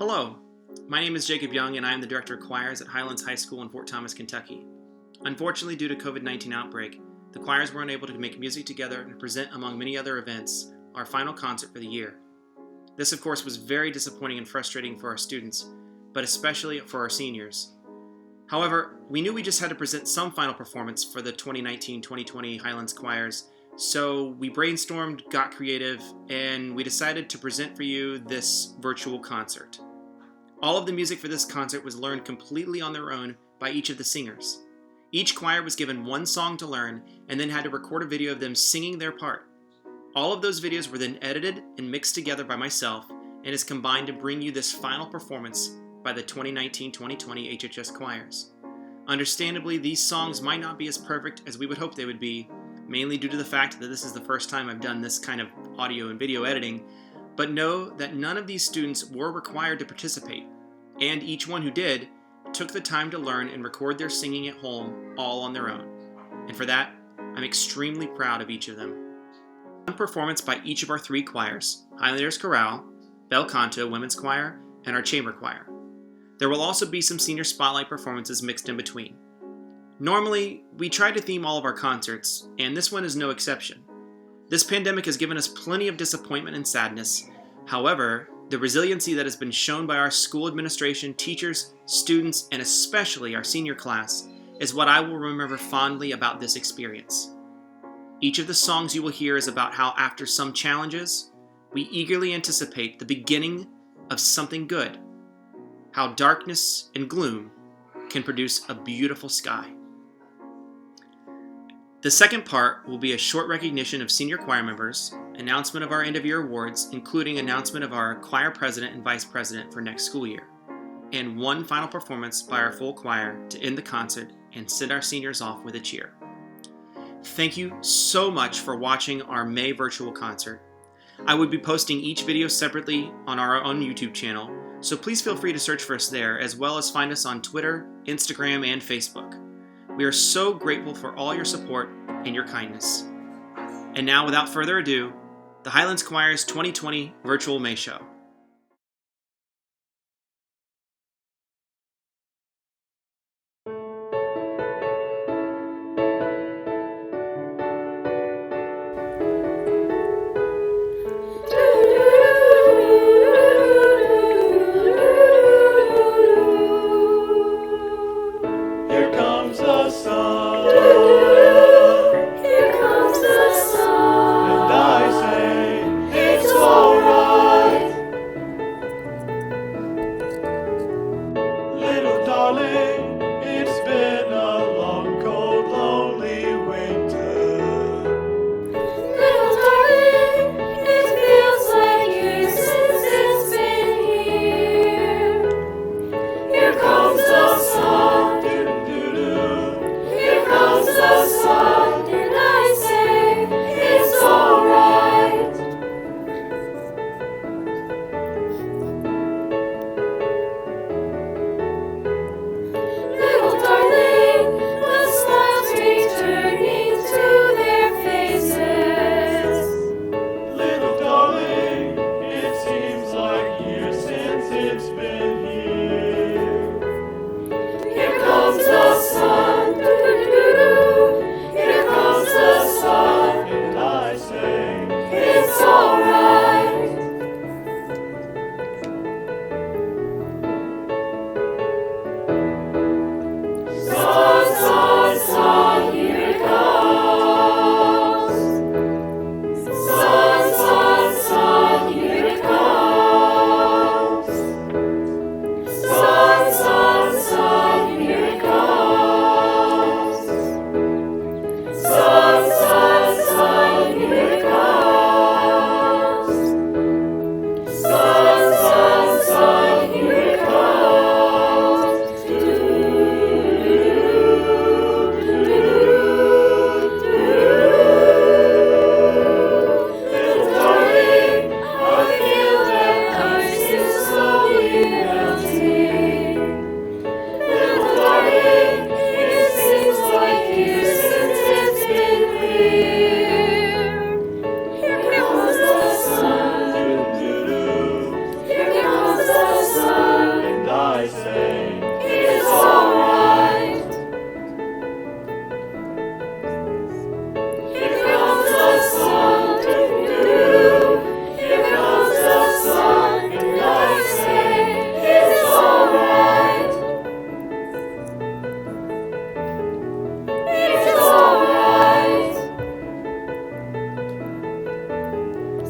Hello, my name is Jacob Young and I am the Director of Choirs at Highlands High School in Fort Thomas, Kentucky. Unfortunately, due to COVID-19 outbreak, the choirs weren't able to make music together and present, among many other events, our final concert for the year. This, of course, was very disappointing and frustrating for our students, but especially for our seniors. However, we knew we just had to present some final performance for the 2019-2020 Highlands Choirs, so we brainstormed, got creative, and we decided to present for you this virtual concert. All of the music for this concert was learned completely on their own by each of the singers. Each choir was given one song to learn and then had to record a video of them singing their part. All of those videos were then edited and mixed together by myself and is combined to bring you this final performance by the 2019-2020 HHS Choirs. Understandably, these songs might not be as perfect as we would hope they would be, mainly due to the fact that this is the first time I've done this kind of audio and video editing, but know that none of these students were required to participate, and each one who did took the time to learn and record their singing at home all on their own. And for that, I'm extremely proud of each of them. One performance by each of our three choirs, Highlanders Chorale, Bel Canto Women's Choir, and our Chamber Choir. There will also be some senior spotlight performances mixed in between. Normally, we try to theme all of our concerts, and this one is no exception. This pandemic has given us plenty of disappointment and sadness. However, the resiliency that has been shown by our school administration, teachers, students, and especially our senior class is what I will remember fondly about this experience. Each of the songs you will hear is about how after some challenges, we eagerly anticipate the beginning of something good. How darkness and gloom can produce a beautiful sky. The second part will be a short recognition of senior choir members, announcement of our end-of-year awards, including announcement of our choir president and vice president for next school year, and one final performance by our full choir to end the concert and send our seniors off with a cheer. Thank you so much for watching our May virtual concert. I would be posting each video separately on our own YouTube channel, so please feel free to search for us there, as well as find us on Twitter, Instagram, and Facebook. We are so grateful for all your support and your kindness. And now, without further ado, the Highlands Choirs 2020 Virtual May Show. Here comes the sun, and I say, it's alright.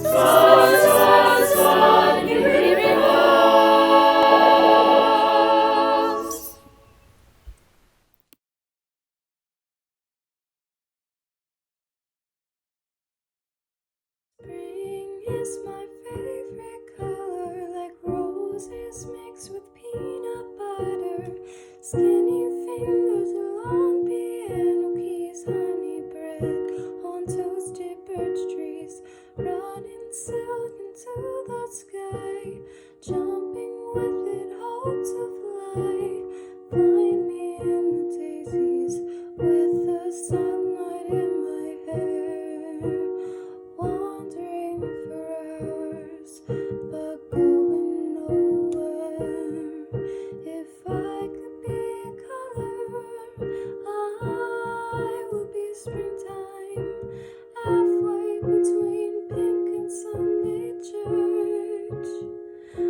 Spring is my favorite color, like roses mixed with peanut butter. Skinny fingers, long piano keys, honey bread on toasted birch trees. Running silk into the sky, jumping with it, hope to fly. Find me in the daisies with the sunlight in my hair. Wandering for hours, but going nowhere. If I could be a color, I would be springtime, halfway between pink and Sunday church. I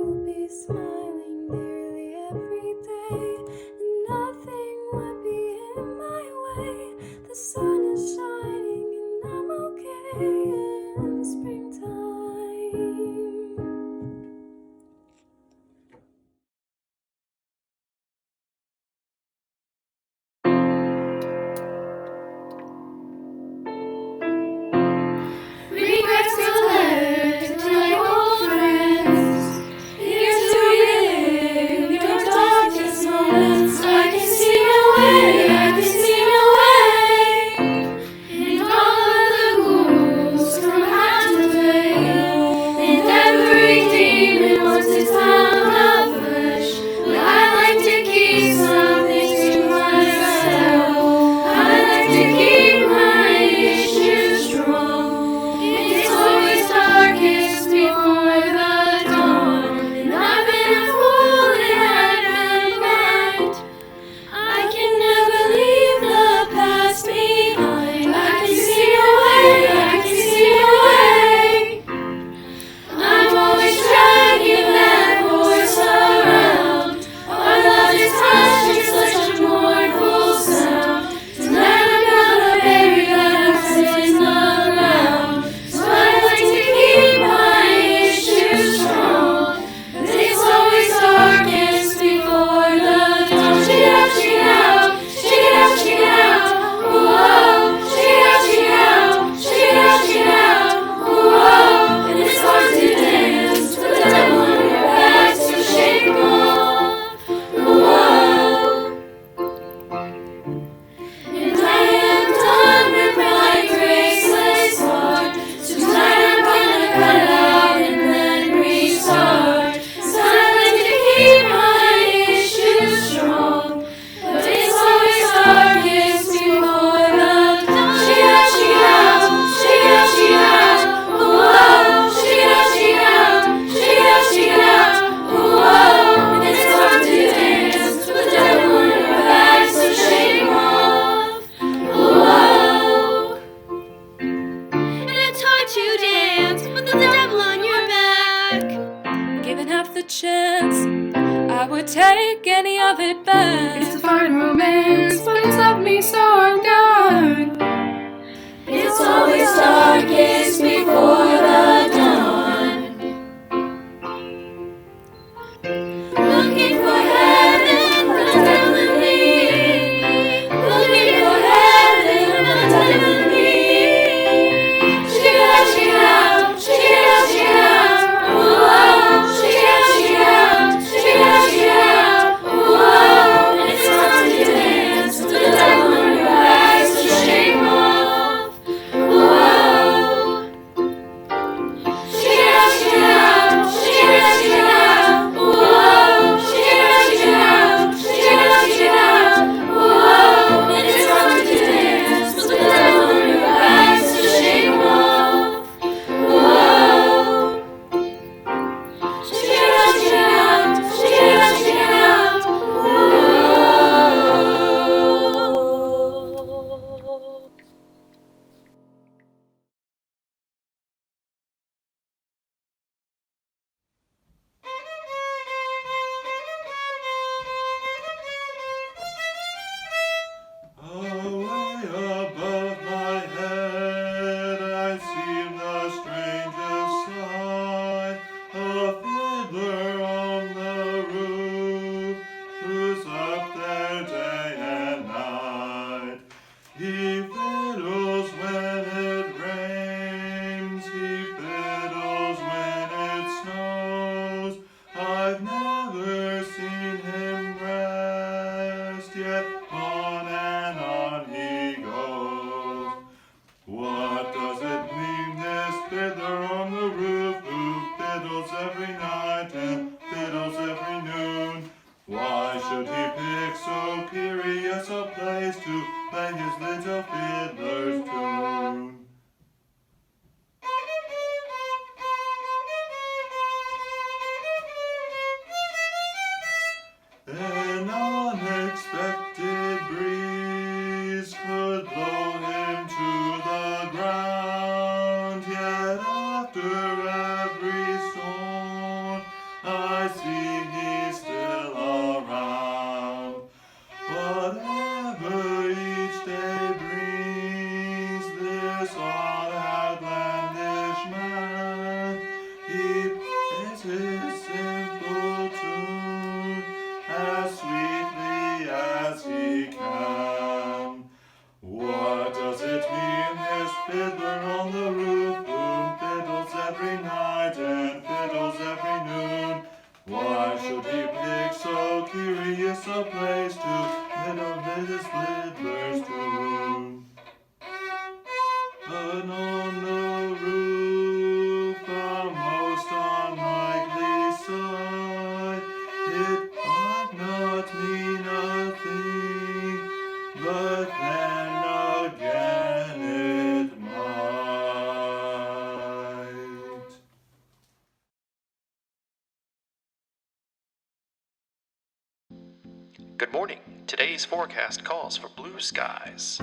would be smiling nearly every day, and nothing would be in my way. The sun is shining and I'm okay in springtime. Regrets to letters to my old friends. Here's to relive your darkest moments. I can see my way, I can see my way. And all of the ghouls come out to play. And every demon wants its pound of flesh. But I like to keep something to myself. I like to keep my issues strong. It's always darkest before the dawn. And I've been a fool and I've been blind. I can never leave the past behind. I can see a way, I can see a way. I'm always dragging that voice around. Our love is hushed in such a mournful sound. Tonight I'm gonna bury that voice in the ground. So I like to keep my issues strong. But it's always darkest before the dawn. Shake it out, shake it out, shake it out, shake it out. Whoa, shake it out, shake it out, shake it out, shake it out. Whoa, and it's hard to dance with the devil on your back, so shake 'em off. Whoa. And I am done with my graceless heart. So tonight I'm gonna cut it out and then restart. So I like to keep my issues strong. But it's always darkest before the dawn. Shake it out, shake it out, shake it out, shake it out. Whoa, shake it out, shake it out, shake it out, shake it out. Whoa, and it's hard to dance with the devil on your back, so shake 'em off. Whoa. And it's hard to dance with the devil on your back. Given half the chance, I would take any of it back. It's a fine romance, but it's left me so undone. It's always darkest before the dawn. Looking for heaven, but the devil in me. Looking for heaven, but the devil in me. Shake it out, shake it out, shake it out, shake it out. Whoa, shake it out, shake it out, shake it out, shake it out. Whoa, and it's hard to dance with the devil on your back, so shake 'em off. Whoa. Shake it out, shake it out, shake it out, shake it out. Whoa, shake it out, shake it out, shake it out, shake it out. Whoa, and it's hard to dance with the devil on your back, so shake 'em off. Whoa. Shake it out, shake it out, shake it out, shake it out. Whoa. Away above my head I see the strangest sight, a fiddler on the roof, who's up there day and night. He fiddles when it rains, he fiddles when it snows. I've never seen him rest, yet on and on he goes. What does it mean, this fiddler on the roof, who fiddles every night and fiddles every noon? Why should he pick so curious a place to play his little fiddler's tune? An unexpected breeze could blow him to the ground, yet after every storm I see he's still around. Whatever each day brings, this odd outlandish man, he plays his simple tune as sweetly as he can. What does it mean, this fiddler on the roof, who fiddles every night and fiddles every noon? Why should he pick so curious a place to fiddle his fiddler's tune? But on the roof, a most unlikely sight, it might not mean a thing, but then again it might. Good morning. Today's forecast calls for blue skies.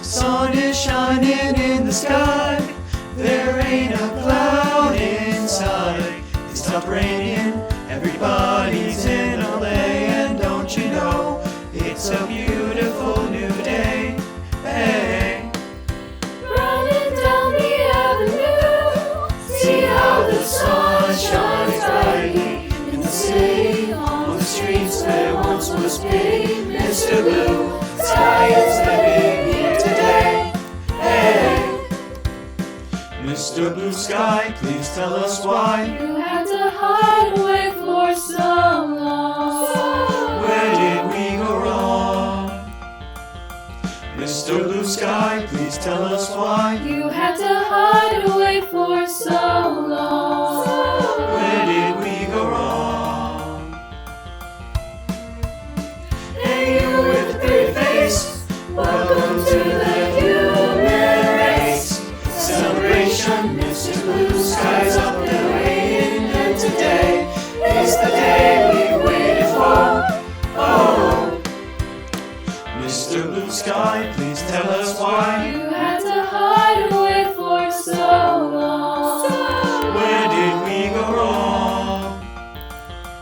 Sun is shining in the sky, there ain't a cloud in sight. It stopped raining, everybody's in LA, and don't you know, it's a beautiful new day. Hey. Running down the avenue, see how the sun shines brightly in the city, on the streets where once was paved. Mr. Blue Sky is living here today. Hey, Mr. Blue Sky, please tell us why. you had to hide away for so long. Where did we go wrong? Mr. Blue Sky, please tell us why. You had to hide away for so long. Where did we go wrong? Hey, you with the pretty face, welcome to the human race. Celebration, Mr. Blue Sky's up there waiting, and today is the day we waited for. Oh, Mr. Blue Sky, please tell us why. You had to hide away for so long. Where did we go wrong?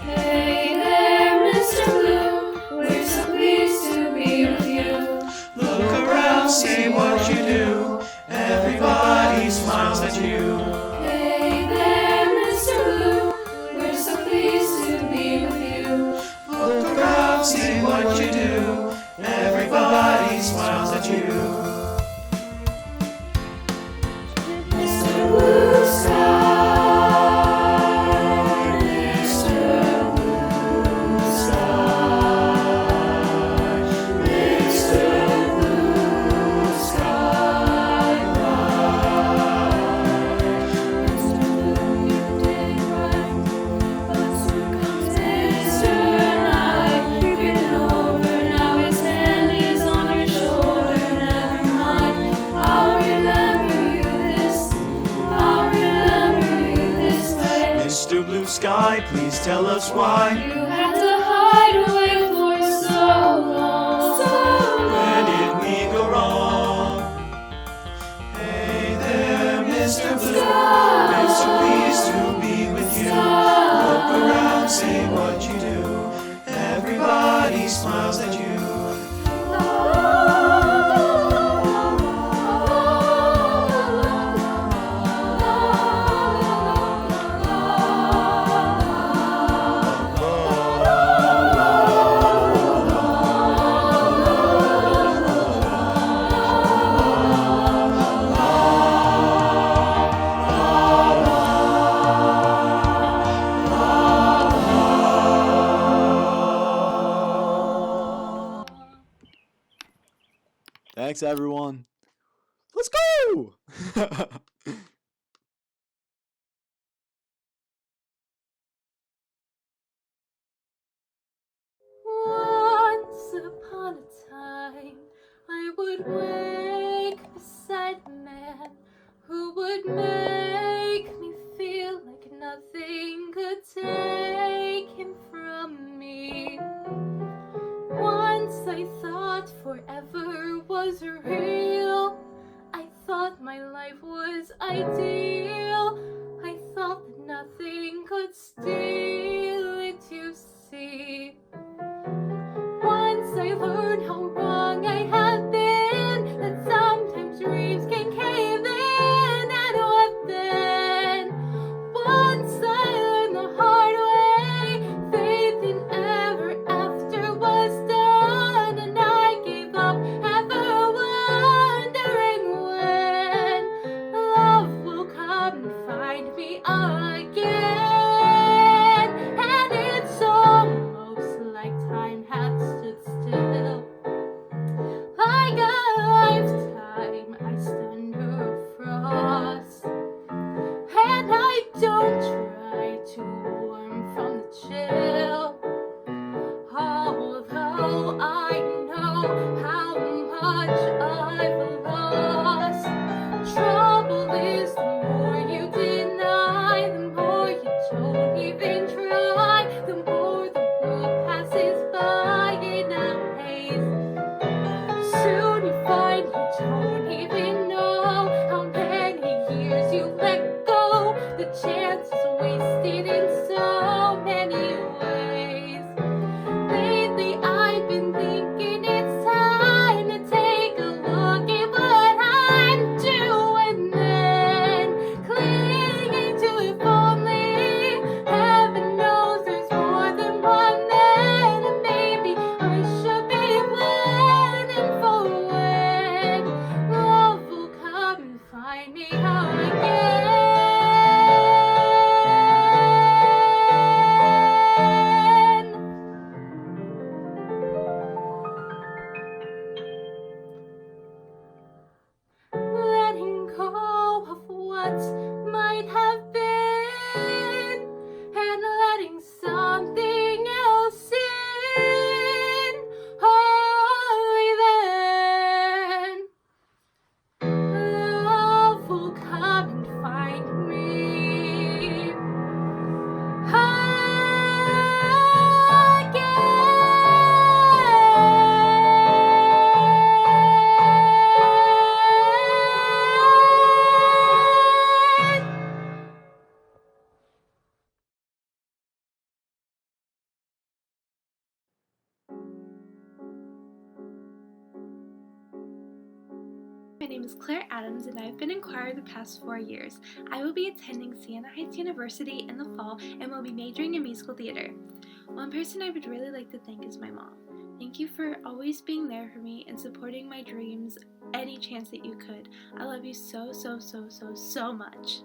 Hey there, Mr. Blue, we're so pleased to be with you. Look around, see what you do. Everybody smiles at you. Hey there, Mr. Blue, we're so pleased to be with you. Look around, see what you do. Everybody smiles at you. Mr. Blue Sky, Mr. Blue Sky, Mr. Blue Sky, Mr. Blue, you did right, but soon comes Mr. Night, creeping over, now his hand is on your shoulder. Never mind, I'll remember you this way. Mr. Blue Sky, please tell us why. You had to hide away for so long. Where did we go wrong? Hey there, Mr. Blue, we're so pleased to be with you. Look around, say what you do. Everybody smiles at you. Thanks, everyone. Let's go! Once upon a time, I would wake beside a man who would make me feel like nothing could take him from me. Once I thought forever was real. I thought my life was ideal. I thought that nothing could steal it, you see. Once I learned how wrong I had been, that sometimes dreams can cave in, and what then? Once I learned the hard way, faith in ever after was done, and I gave up, ever wondering when love will come and find me again. And it's almost like time had stood still, like a lifetime I stumble across. And I don't try to warm from the chill, although I know how much I've lost. Trouble is, the more you deny, the more you don't even try, the more the world passes by in a haze. Soon you find you don't even know how many years you let go. The chance is wasted in so many ways. Lately I've been thinking it's time to take a look at what I'm doing, then clinging to if only. Heaven knows there's more than one man, and maybe I should be planning for when love will come and find me again. Letting go of what might have been, and letting something else in. Only then love will come and find me again. My name is Claire Adams, and I've been in choir the past 4 years. I will be attending Siena Heights University in the fall and will be majoring in musical theater. One person I would really like to thank is my mom. Thank you for always being there for me and supporting my dreams any chance that you could. I love you so, so, so, so, so much.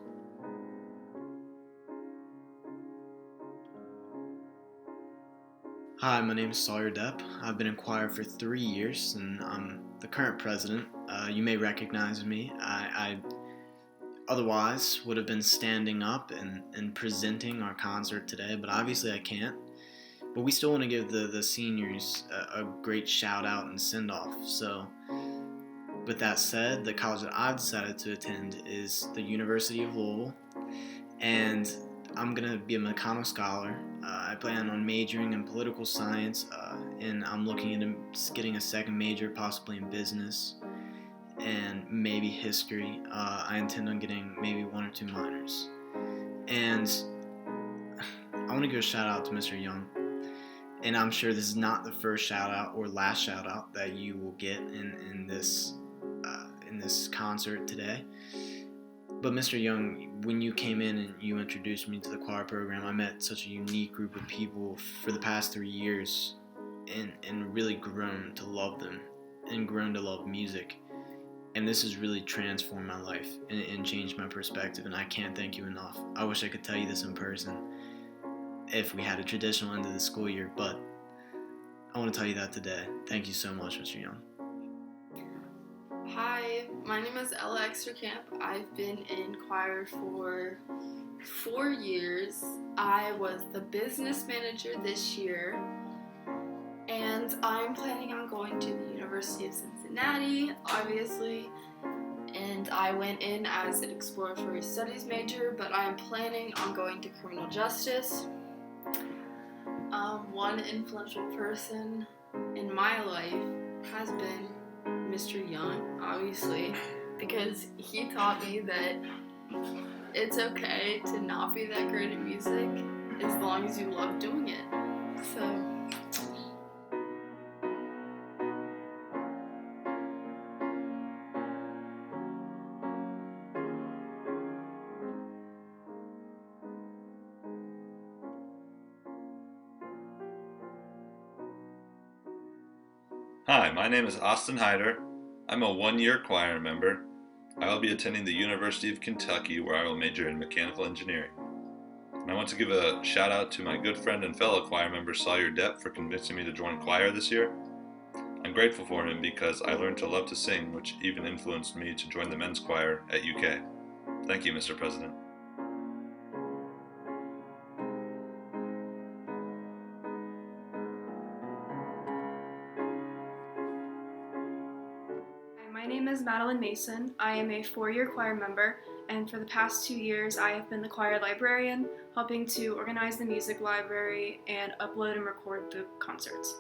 Hi, my name is Sawyer Depp. I've been in choir for 3 years, and I'm the current president. You may recognize me. I otherwise would have been standing up and presenting our concert today, but obviously I can't. But we still want to give the seniors a great shout out and send off. So with that said, the college that I've decided to attend is the University of Louisville, and I'm going to be a Meccano Scholar. I plan on majoring in political science, and I'm looking into getting a second major, possibly in business and maybe history. I intend on getting maybe 1 or 2 minors. And I want to give a shout out to Mr. Young. And I'm sure this is not the first shout out or last shout out that you will get in this concert today. But Mr. Young, when you came in and you introduced me to the choir program, I met such a unique group of people for the past 3 years and really grown to love them and grown to love music. And this has really transformed my life and changed my perspective, and I can't thank you enough. I wish I could tell you this in person if we had a traditional end of the school year, but I want to tell you that today. Thank you so much, Mr. Young. Hi, my name is Ella Extercamp. I've been in choir for 4 years. I was the business manager this year, and I'm planning on going to the University of Cincinnati, obviously, and I went in as an exploratory studies major, but I'm planning on going to criminal justice. One influential person in my life has been Mr. Young, obviously, because he taught me that it's okay to not be that great at music as long as you love doing it. So Hi, my name is Austin Hyder. I'm a one-year choir member. I will be attending the University of Kentucky, where I will major in mechanical engineering. And I want to give a shout out to my good friend and fellow choir member Sawyer Depp for convincing me to join choir this year. I'm grateful for him because I learned to love to sing, which even influenced me to join the men's choir at UK. Thank you, Mr. President. My name is Madeline Mason. I am a 4-year choir member, and for the past 2 years I have been the choir librarian, helping to organize the music library and upload and record the concerts.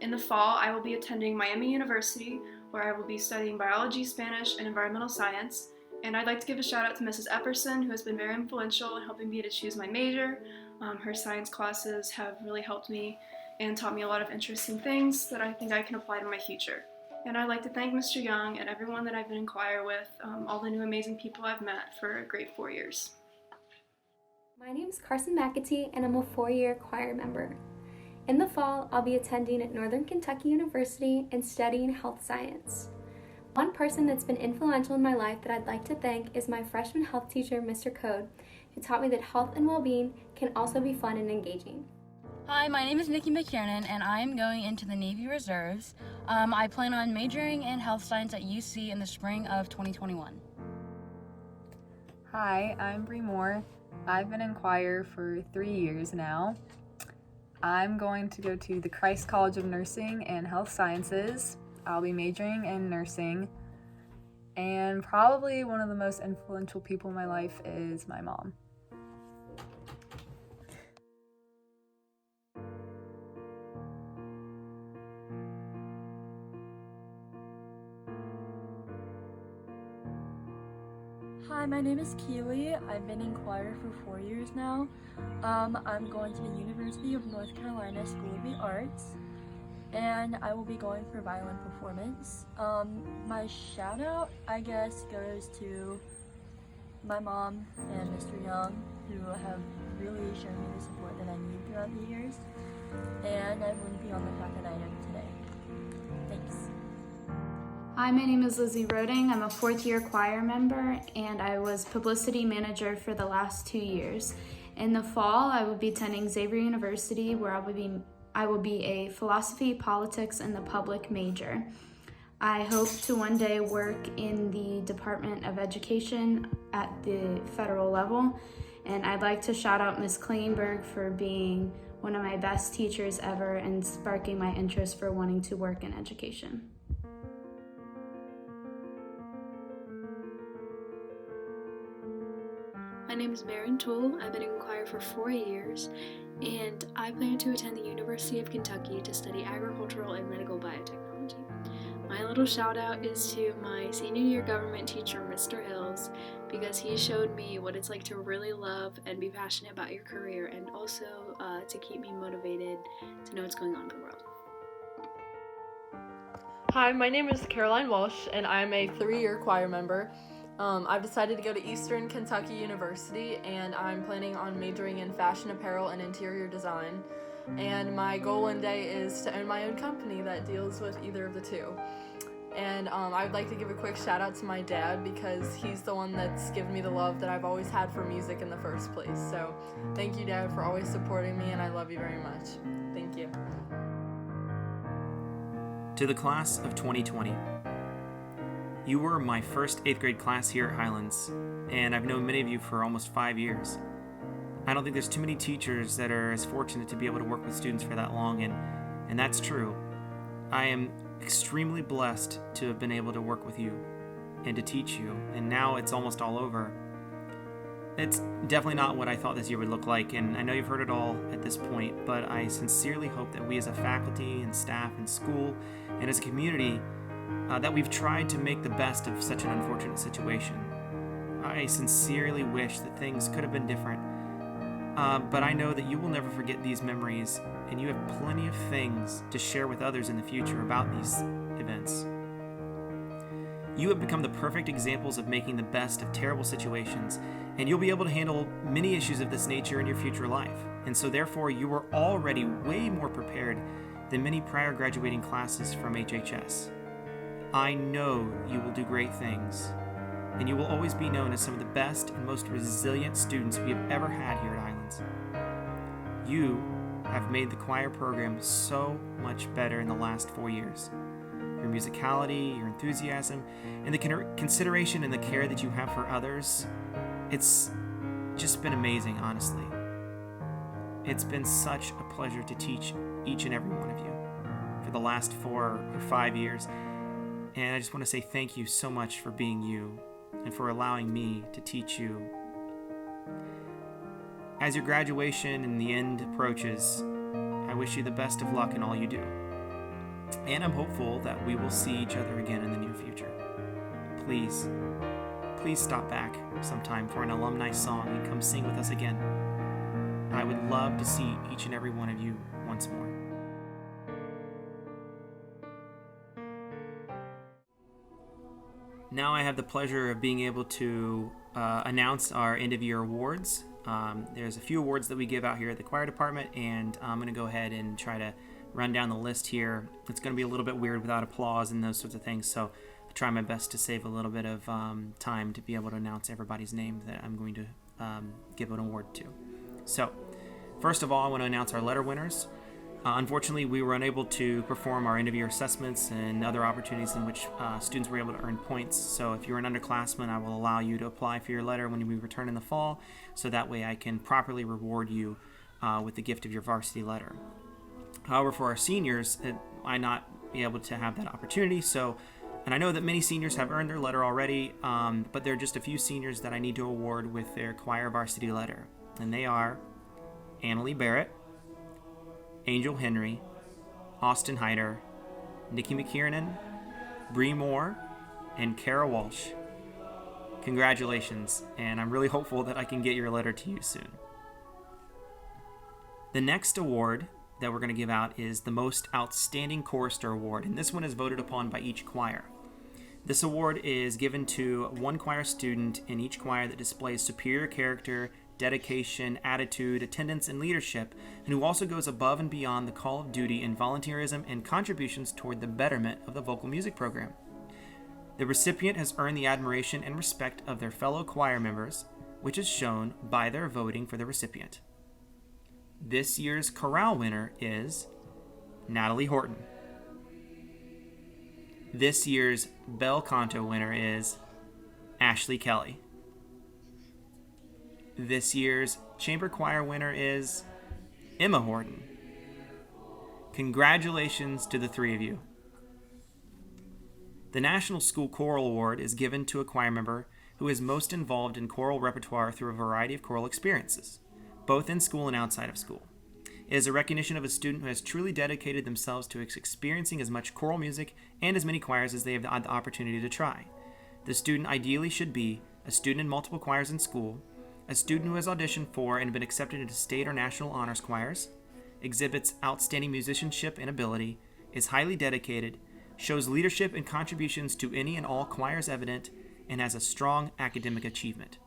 In the fall, I will be attending Miami University, where I will be studying biology, Spanish, and environmental science. And I'd like to give a shout out to Mrs. Epperson, who has been very influential in helping me to choose my major. Her science classes have really helped me and taught me a lot of interesting things that I think I can apply to my future. And I'd like to thank Mr. Young and everyone that I've been in choir with, all the new amazing people I've met for a great 4 years. My name is Carson McAtee, and I'm a 4-year choir member. In the fall, I'll be attending at Northern Kentucky University and studying health science. One person that's been influential in my life that I'd like to thank is my freshman health teacher, Mr. Code, who taught me that health and well-being can also be fun and engaging. Hi, my name is Nikki McKiernan, and I am going into the Navy Reserves. I plan on majoring in health science at UC in the spring of 2021. Hi, I'm Bree Moore. I've been in choir for 3 years now. I'm going to go to the Christ College of Nursing and Health Sciences. I'll be majoring in nursing. And probably one of the most influential people in my life is my mom. Hi, my name is Keely. I've been in choir for 4 years now. I'm going to the University of North Carolina School of the Arts, and I will be going for violin performance. My shout out, I guess, goes to my mom and Mr. Young, who have really shown me the support that I need throughout the years, and I wouldn't be on the path that I am today. Thanks. Hi, my name is Lizzie Roding. I'm a 4th-year choir member, and I was publicity manager for the last 2 years. In the fall, I will be attending Xavier University, where I will be a philosophy, politics, and the public major. I hope to one day work in the Department of Education at the federal level, and I'd like to shout out Ms. Kleinberg for being one of my best teachers ever and sparking my interest for wanting to work in education. My name is Maren Toole. I've been in choir for 4 years, and I plan to attend the University of Kentucky to study agricultural and medical biotechnology. My little shout out is to my senior year government teacher, Mr. Hills, because he showed me what it's like to really love and be passionate about your career, and also to keep me motivated to know what's going on in the world. Hi, my name is Caroline Walsh, and I'm a 3-year choir member. I've decided to go to Eastern Kentucky University, and I'm planning on majoring in fashion apparel and interior design. And my goal one day is to own my own company that deals with either of the two. And I would like to give a quick shout out to my dad, because he's the one that's given me the love that I've always had for music in the first place. So thank you, Dad, for always supporting me, and I love you very much. Thank you. To the class of 2020. You were my first 8th grade class here at Highlands, and I've known many of you for almost 5 years. I don't think there's too many teachers that are as fortunate to be able to work with students for that long, and that's true. I am extremely blessed to have been able to work with you and to teach you, and now it's almost all over. It's definitely not what I thought this year would look like, and I know you've heard it all at this point, but I sincerely hope that we as a faculty and staff and school and as a community that we've tried to make the best of such an unfortunate situation. I sincerely wish that things could have been different, but I know that you will never forget these memories, and you have plenty of things to share with others in the future about these events. You have become the perfect examples of making the best of terrible situations, and you'll be able to handle many issues of this nature in your future life. And so therefore, you are already way more prepared than many prior graduating classes from HHS. I know you will do great things, and you will always be known as some of the best and most resilient students we have ever had here at Highlands. You have made the choir program so much better in the last 4 years. Your musicality, your enthusiasm, and the consideration and the care that you have for others, it's just been amazing, honestly. It's been such a pleasure to teach each and every one of you for the last 4 or 5 years. And I just want to say thank you so much for being you and for allowing me to teach you. As your graduation and the end approaches, I wish you the best of luck in all you do. And I'm hopeful that we will see each other again in the near future. Please stop back sometime for an alumni song and come sing with us again. I would love to see each and every one of you once more. Now I have the pleasure of being able to announce our end-of-year awards. There's a few awards that we give out here at the choir department, and I'm going to go ahead and try to run down the list here. It's going to be a little bit weird without applause and those sorts of things, so I'll try my best to save a little bit of time to be able to announce everybody's name that I'm going to give an award to. So, first of all, I want to announce our letter winners. Unfortunately, we were unable to perform our end-of-year assessments and other opportunities in which students were able to earn points. So if you're an underclassman, I will allow you to apply for your letter when we return in the fall, so that way I can properly reward you with the gift of your varsity letter. However, for our seniors, I might not be able to have that opportunity. And I know that many seniors have earned their letter already, but there are just a few seniors that I need to award with their choir varsity letter. And they are Annalie Barrett, Angel Henry, Austin Hyder, Nikki McKiernan, Bree Moore, and Kara Walsh. Congratulations, and I'm really hopeful that I can get your letter to you soon. The next award that we're going to give out is the Most Outstanding Chorister Award, and this one is voted upon by each choir. This award is given to one choir student in each choir that displays superior character, dedication, attitude, attendance, and leadership, and who also goes above and beyond the call of duty in volunteerism and contributions toward the betterment of the vocal music program. The recipient has earned the admiration and respect of their fellow choir members, which is shown by their voting for the recipient. This year's chorale winner is Natalie Horton. This year's bel canto winner is Ashley Kelly. This year's chamber choir winner is Emma Horton. Congratulations to the three of you. The National School Choral Award is given to a choir member who is most involved in choral repertoire through a variety of choral experiences, both in school and outside of school. It is a recognition of a student who has truly dedicated themselves to experiencing as much choral music and as many choirs as they have had the opportunity to try. The student ideally should be a student in multiple choirs in school, a student who has auditioned for and been accepted into state or national honors choirs, exhibits outstanding musicianship and ability, is highly dedicated, shows leadership and contributions to any and all choirs evident, and has a strong academic achievement.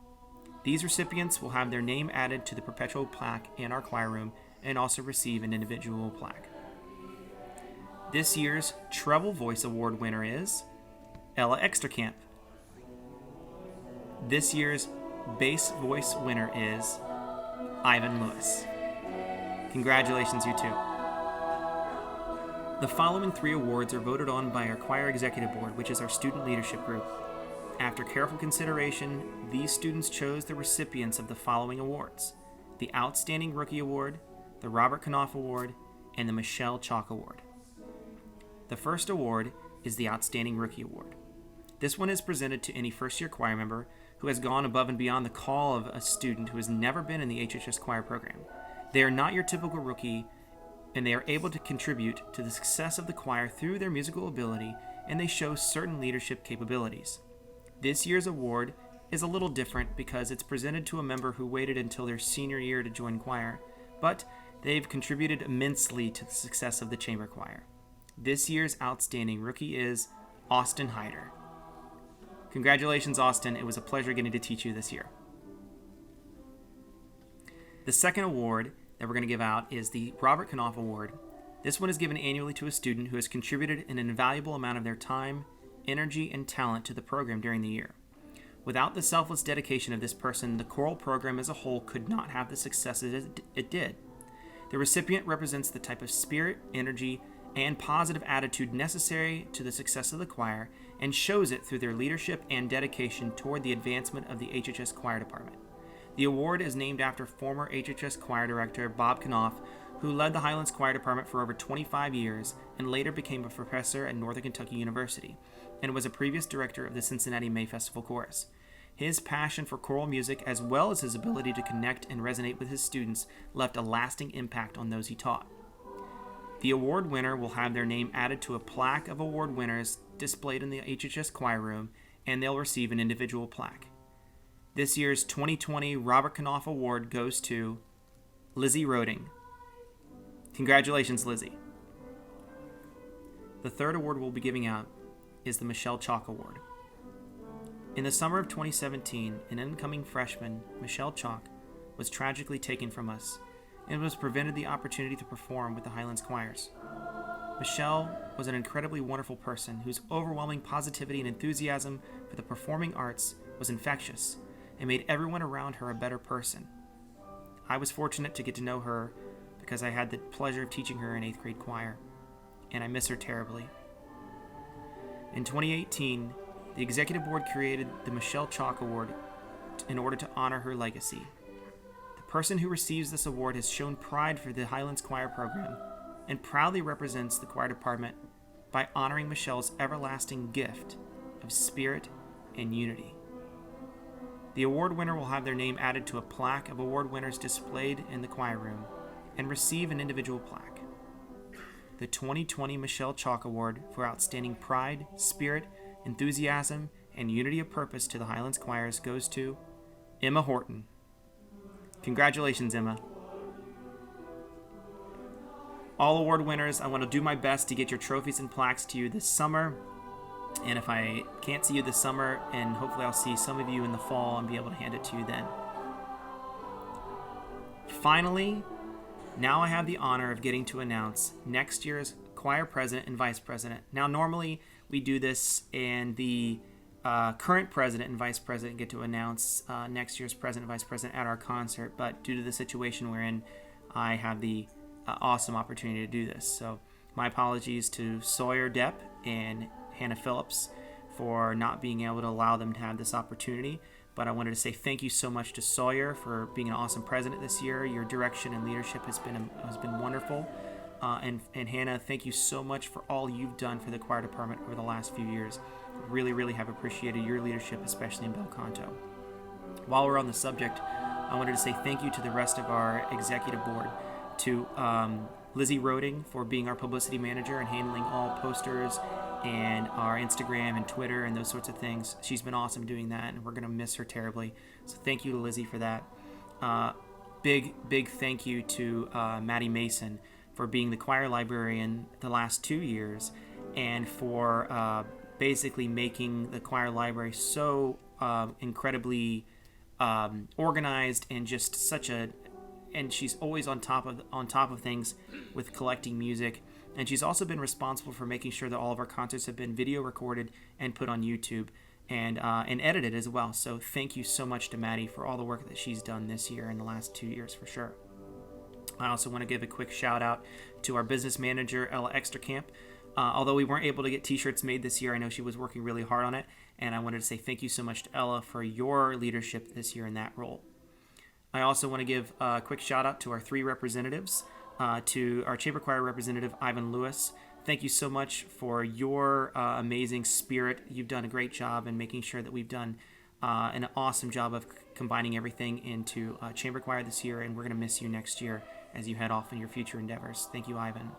These recipients will have their name added to the perpetual plaque in our choir room and also receive an individual plaque. This year's Treble Voice Award winner is Ella Exterkamp. This year's Bass Voice winner is Ivan Lewis. Congratulations, you two. The following 3 awards are voted on by our Choir Executive Board, which is our student leadership group. After careful consideration, these students chose the recipients of the following awards: the Outstanding Rookie Award, the Robert Knopf Award, and the Michelle Chalk Award. The first award is the Outstanding Rookie Award. This one is presented to any first-year choir member who has gone above and beyond the call of a student who has never been in the HHS choir program. They are not your typical rookie, and they are able to contribute to the success of the choir through their musical ability, and they show certain leadership capabilities. This year's award is a little different because it's presented to a member who waited until their senior year to join choir, but they've contributed immensely to the success of the chamber choir. This year's Outstanding Rookie is Austin Hyder. Congratulations, Austin. It was a pleasure getting to teach you this year. The second award that we're going to give out is the Robert Knopf Award. This one is given annually to a student who has contributed an invaluable amount of their time, energy, and talent to the program during the year. Without the selfless dedication of this person, the choral program as a whole could not have the success it did. The recipient represents the type of spirit, energy, and positive attitude necessary to the success of the choir and shows it through their leadership and dedication toward the advancement of the HHS Choir Department. The award is named after former HHS Choir Director Bob Knopf, who led the Highlands Choir Department for over 25 years and later became a professor at Northern Kentucky University and was a previous director of the Cincinnati May Festival Chorus. His passion for choral music, as well as his ability to connect and resonate with his students, left a lasting impact on those he taught. The award winner will have their name added to a plaque of award winners displayed in the HHS choir room, and they'll receive an individual plaque. This year's 2020 Robert Knopf Award goes to Lizzie Roding. Congratulations, Lizzie. The third award we'll be giving out is the Michelle Chalk Award. In the summer of 2017, an incoming freshman, Michelle Chalk, was tragically taken from us and was prevented the opportunity to perform with the Highlands Choirs. Michelle was an incredibly wonderful person whose overwhelming positivity and enthusiasm for the performing arts was infectious and made everyone around her a better person. I was fortunate to get to know her because I had the pleasure of teaching her in 8th grade choir, and I miss her terribly. In 2018, the Executive Board created the Michelle Chalk Award in order to honor her legacy. The person who receives this award has shown pride for the Highlands Choir program and proudly represents the choir department by honoring Michelle's everlasting gift of spirit and unity. The award winner will have their name added to a plaque of award winners displayed in the choir room and receive an individual plaque. The 2020 Michelle Chalk Award for outstanding pride, spirit, enthusiasm, and unity of purpose to the Highlands Choirs goes to Emma Horton. Congratulations, Emma. All award winners, I want to do my best to get your trophies and plaques to you this summer. And if I can't see you this summer, and hopefully I'll see some of you in the fall and be able to hand it to you then. Finally, now I have the honor of getting to announce next year's choir president and vice president. Now, normally we do this and the current president and vice president get to announce next year's president and vice president at our concert, but due to the situation we're in, I have the awesome opportunity to do this. So my apologies to Sawyer Depp and Hannah Phillips for not being able to allow them to have this opportunity. But I wanted to say thank you so much to Sawyer for being an awesome president this year. Your direction and leadership has been wonderful. And Hannah, thank you so much for all you've done for the choir department over the last few years. Really, really have appreciated your leadership, especially in bel canto. While we're on the subject, I wanted to say thank you to the rest of our executive board. to Lizzie Roding for being our publicity manager and handling all posters and our Instagram and Twitter and those sorts of things. She's been awesome doing that, and we're going to miss her terribly. So thank you to Lizzie for that. Big thank you to Maddie Mason for being the choir librarian the last 2 years and for basically making the choir library so incredibly organized and just such a, and she's always on top of things with collecting music. And she's also been responsible for making sure that all of our concerts have been video recorded and put on YouTube and edited as well. So thank you so much to Maddie for all the work that she's done this year and the last 2 years for sure. I also want to give a quick shout out to our business manager, Ella Exterkamp. Although we weren't able to get t-shirts made this year, I know she was working really hard on it. And I wanted to say thank you so much to Ella for your leadership this year in that role. I also want to give a quick shout out to our 3 representatives, to our chamber choir representative, Ivan Lewis. Thank you so much for your amazing spirit. You've done a great job in making sure that we've done an awesome job of combining everything into chamber choir this year, and we're going to miss you next year as you head off in your future endeavors. Thank you, Ivan.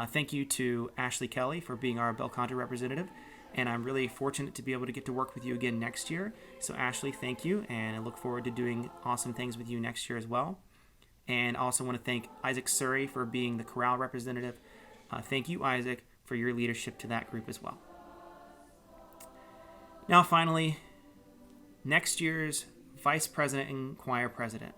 Thank you to Ashley Kelly for being our Bel Canto representative, and I'm really fortunate to be able to get to work with you again next year. So Ashley, thank you, and I look forward to doing awesome things with you next year as well. And I also want to thank Isaac Surrey for being the chorale representative. Thank you, Isaac, for your leadership to that group as well. Now, finally, next year's vice president and choir president.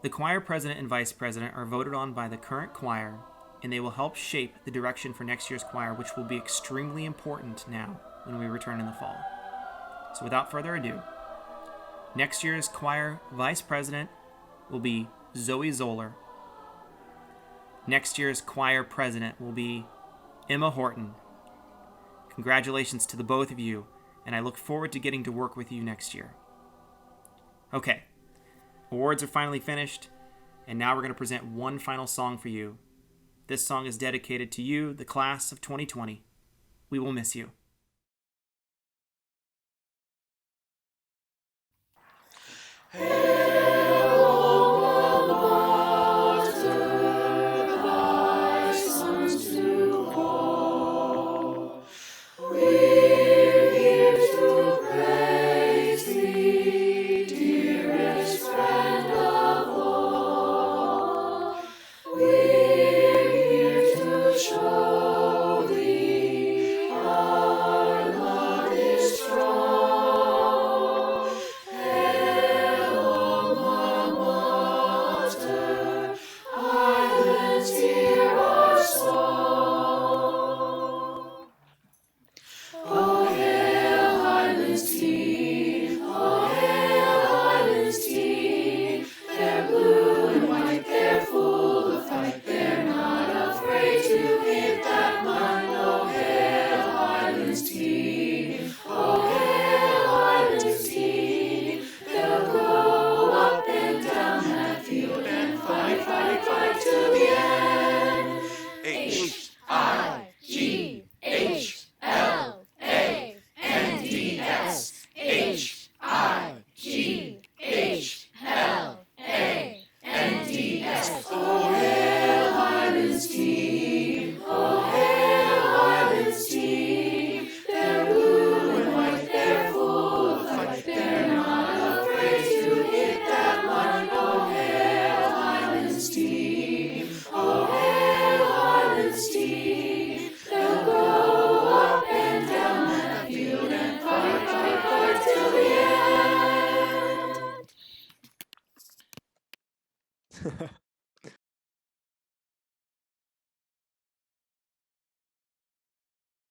The choir president and vice president are voted on by the current choir, and they will help shape the direction for next year's choir, which will be extremely important now when we return in the fall. So without further ado, next year's choir vice president will be Zoe Zoller. Next year's choir president will be Emma Horton. Congratulations to the both of you, and I look forward to getting to work with you next year. Okay, awards are finally finished, and now we're going to present one final song for you. This song is dedicated to you, the class of 2020. We will miss you. Show thee our love is strong. Hail, alma mater, Highlands, hear our song. Oh, hail, Highlands team, oh, hail, Highlands team. They're blue and white, they're full of fight, they're not afraid to hit that line. Oh, hail, Highlands team, oh, hail, Highlands team. They'll go up and down that field and fight, fight, fight to the end. H-I-G-H-L-A-N-D-S. H-I-G-H-L-A-N-D-S. Oh, hail, Highlands team, oh, hail, Highlands team. They're blue and white, they're full of fight, they're not afraid to hit that line. Oh, hail, Highlands team, oh, hail, Highlands team. They'll go up and down that field and fight, fight, fight till the end.